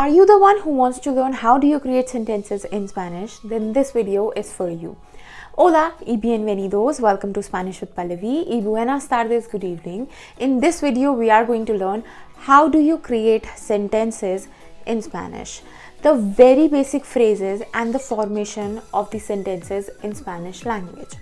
Are you the one who wants to learn how do you create sentences in Spanish? Then this video is for you. Hola y bienvenidos. Welcome to Spanish with Pallavi. Y buenas tardes, good evening. In this video, we are going to learn how do you create sentences in Spanish. The very basic phrases and the formation of the sentences in Spanish language.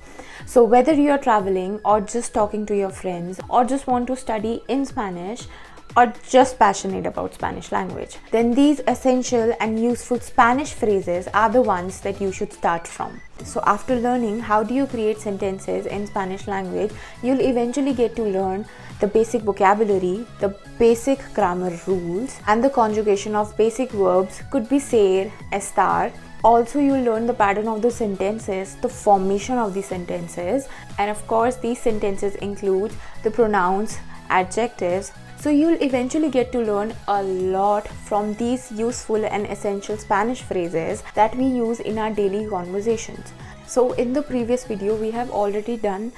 So whether you are traveling or just talking to your friends or just want to study in Spanish, or just passionate about Spanish language, then these essential and useful Spanish phrases are the ones that you should start from. So after learning how do you create sentences in Spanish language, you'll eventually get to learn the basic vocabulary, the basic grammar rules, and the conjugation of basic verbs could be ser, estar. Also, you'll learn the pattern of the sentences, the formation of the sentences, and of course these sentences include the pronouns, adjectives. So you'll eventually get to learn a lot from these useful and essential Spanish phrases that we use in our daily conversations. So in the previous video, we have already done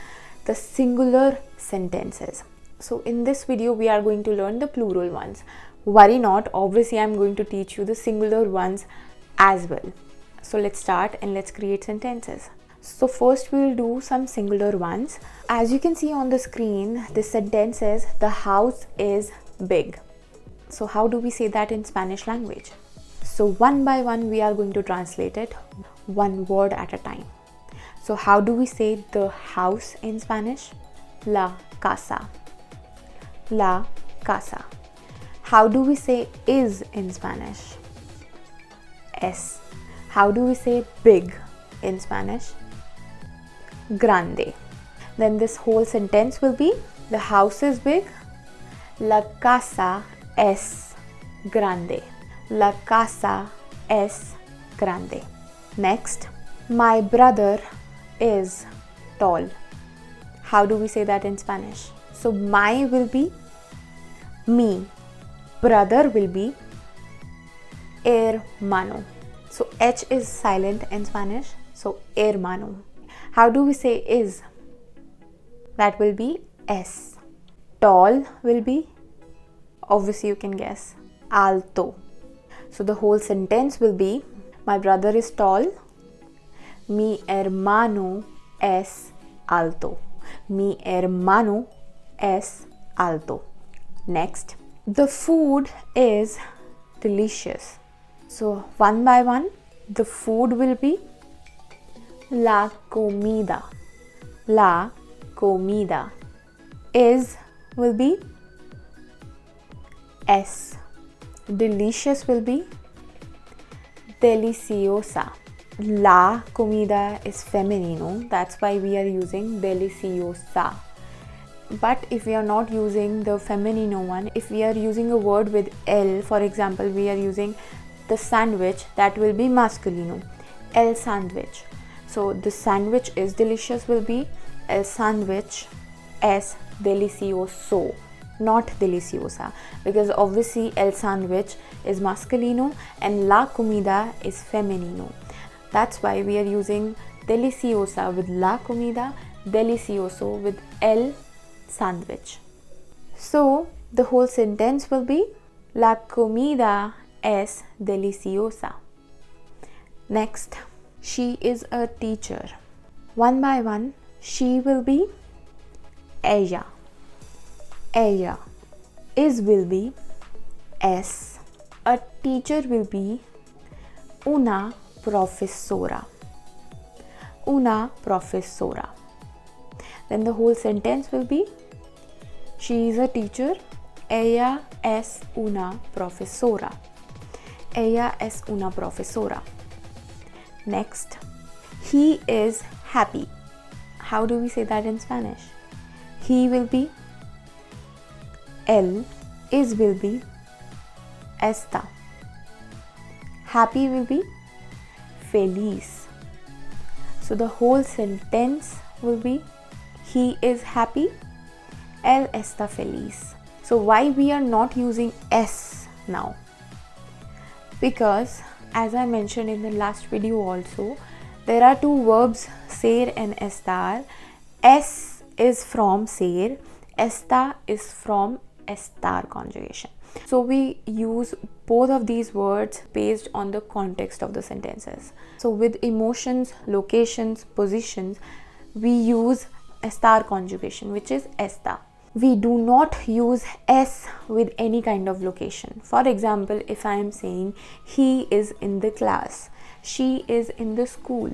the singular sentences. So in this video, we are going to learn the plural ones. Worry not, obviously I'm going to teach you the singular ones as well. So let's start and let's create sentences. So first we'll do some singular ones. As you can see on the screen, the sentence is the house is big. So how do we say that in Spanish language? So one by one we are going to translate it one word at a time. So how do we say the house in Spanish? La casa. La casa. How do we say is in Spanish? Es. How do we say big in Spanish? Grande. Then this whole sentence will be the house is big, la casa es grande. La casa es grande. Next, my brother is tall. How do we say that in Spanish? So my will be mi, brother will be hermano. So H is silent in Spanish, so hermano. How do we say is? That will be S. Tall will be, obviously you can guess, alto. So the whole sentence will be, my brother is tall, mi hermano es alto. Mi hermano es alto. Next, the food is delicious. So one by one, the food will be la comida. La comida. Is will be es. Delicious will be deliciosa. La comida is femenino. That's why we are using deliciosa. But if we are not using the femenino one, if we are using a word with el, for example, we are using the sandwich, that will be masculino. El sandwich. So the sandwich is delicious will be el sandwich es delicioso, not deliciosa, because obviously el sandwich is masculino and la comida is femenino. That's why we are using deliciosa with la comida, delicioso with el sandwich. So the whole sentence will be la comida es deliciosa. Next, she is a teacher. One by one, she will be ella. Ella. Is will be es. A teacher will be una profesora. Una profesora. Then the whole sentence will be she is a teacher. Ella es una profesora. Ella es una profesora. Next, he is happy. How do we say that in Spanish? He will be él, is will be está. Happy will be feliz. So the whole sentence will be he is happy, él está feliz. So why we are not using es now? Because as I mentioned in the last video also, there are two verbs ser and estar. Es is from ser, esta is from estar conjugation. So we use both of these words based on the context of the sentences. So with emotions, locations, positions, we use estar conjugation, which is esta. We do not use s with any kind of location. For example, if I am saying he is in the class, she is in the school,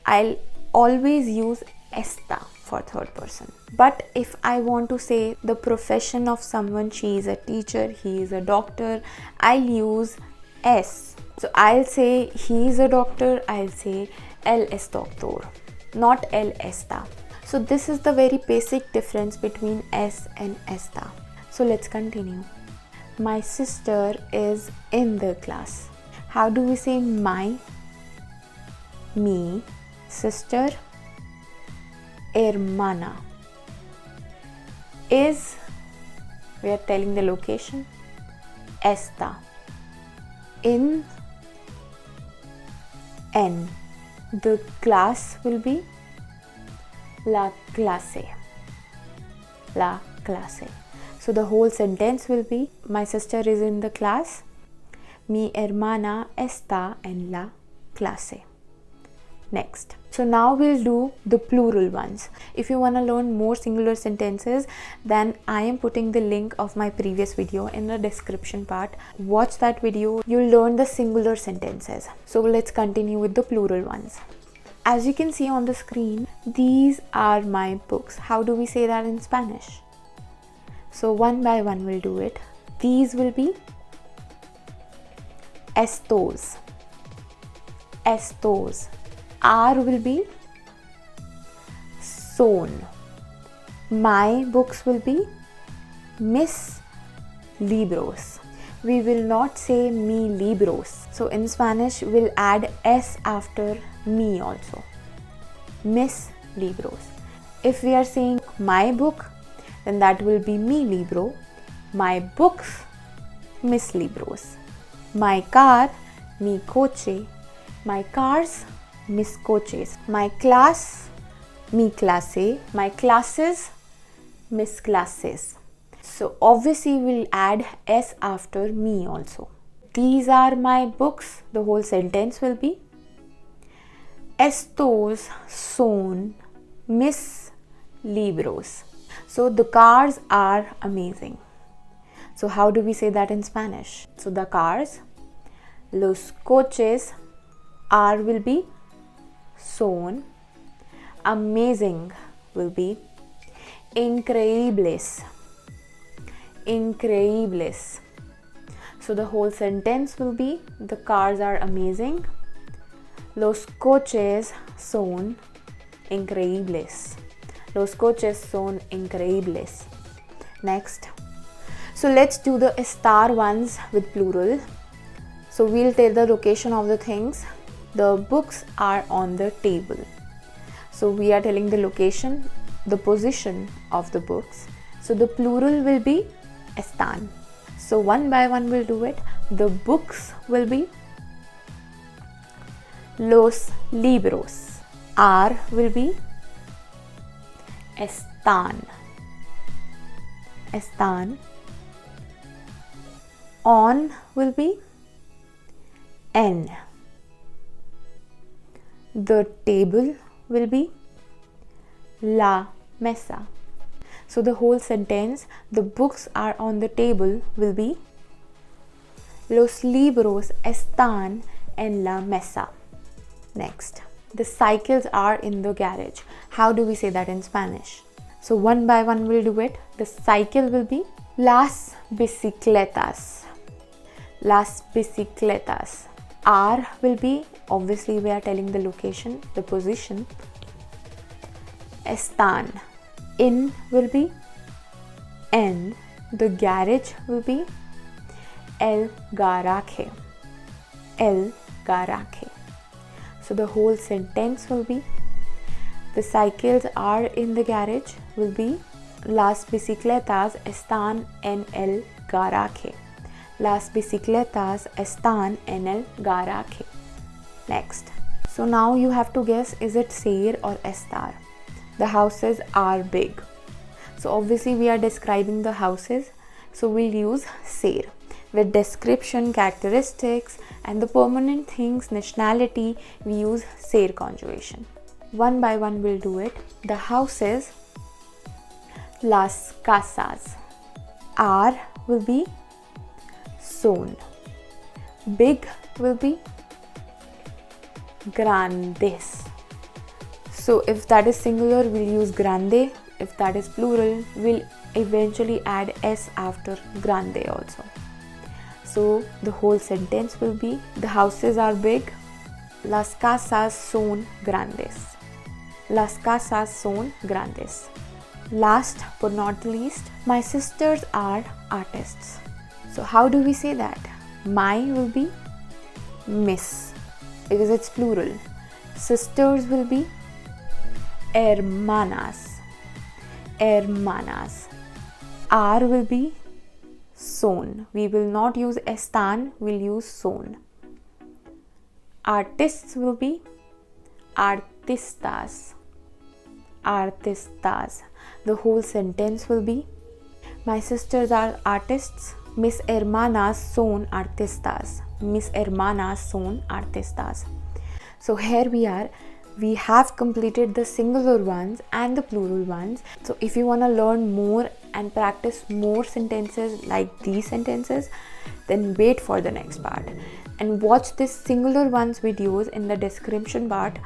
I'll always use esta for third person. But if I want to say the profession of someone, she is a teacher, he is a doctor, I'll use s. So I'll say he is a doctor, I'll say él es doctor, not él está. So this is the very basic difference between s and esta. So let's continue. My sister is in the class. How do we say my, mi, sister, hermana? Is, we are telling the location, esta. In, en. The class will be la clase. La clase. So the whole sentence will be, my sister is in the class, mi hermana está en la clase. Next. So now we'll do the plural ones. If you want to learn more singular sentences, then I am putting the link of my previous video in the description part. Watch that video, you'll learn the singular sentences. So let's continue with the plural ones. As you can see on the screen, these are my books. How do we say that in Spanish? So one by one we'll do it. These will be estos. Estos. Are will be son. My books will be mis libros. We will not say mi libros. So in Spanish, we'll add s after mi also. Mis libros. If we are saying my book, then that will be mi libro. My books, mis libros. My car, mi coche. My cars, mis coches. My class, mi clase. My classes, mis clases. So obviously we'll add s after me also. These are my books. The whole sentence will be estos son mis libros. So the cars are amazing. So how do we say that in Spanish? So the cars, los coches, are will be son, amazing will be increíbles. Increíbles. So the whole sentence will be, the cars are amazing. Los coches son increíbles. Los coches son increíbles. Next. So let's do the estar ones with plural. So we'll tell the location of the things. The books are on the table. So we are telling the location, the position of the books. So the plural will be están. So one by one we'll do it. The books will be los libros. Are will be están. Están. On will be en. The table will be la mesa. So the whole sentence, the books are on the table, will be los libros están en la mesa. Next. The cycles are in the garage. How do we say that in Spanish? So one by one we'll do it. The cycle will be las bicicletas. Las bicicletas. Are will be, obviously we are telling the location, the position. Están. In will be en. The garage will be el garaje. El garaje. So the whole sentence will be, the cycles are in the garage will be las bicicletas están en el garaje. Las bicicletas están en el garaje. Next. So now you have to guess, is it ser or estar? The houses are big. So obviously we are describing the houses. so we'll use ser. With description, characteristics, and the permanent things, nationality, we use ser conjugation. One by one we'll do it. The houses, las casas. R will be son. Big will be grandes. So if that is singular, we'll use grande. If that is plural, we'll eventually add s after grande also. So the whole sentence will be, the houses are big, las casas son grandes. Las casas son grandes. Last but not least, my sisters are artists. So how do we say that? My will be mis, because it's plural. Sisters will be hermanas. Hermanas. R will be son. We will not use estan, we'll use son. Artists will be artistas. Artistas. The whole sentence will be, my sisters are artists, mis hermanas son artistas. Mis hermanas son artistas. So here we have completed the singular ones and the plural ones. So if you want to learn more and practice more sentences like these sentences, then wait for the next part and watch this singular ones videos in the description part.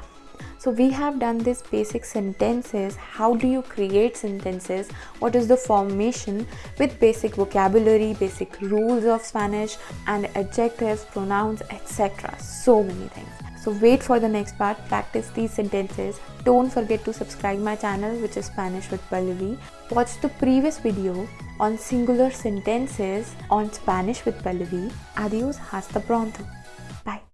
So we have done this basic sentences, how do you create sentences, what is the formation with basic vocabulary, basic rules of Spanish and adjectives, pronouns, etc. So many things. So wait for the next part, practice these sentences. Don't forget to subscribe my channel, which is Spanish with Pallavi. Watch the previous video on singular sentences on Spanish with Pallavi. Adios, hasta pronto. Bye.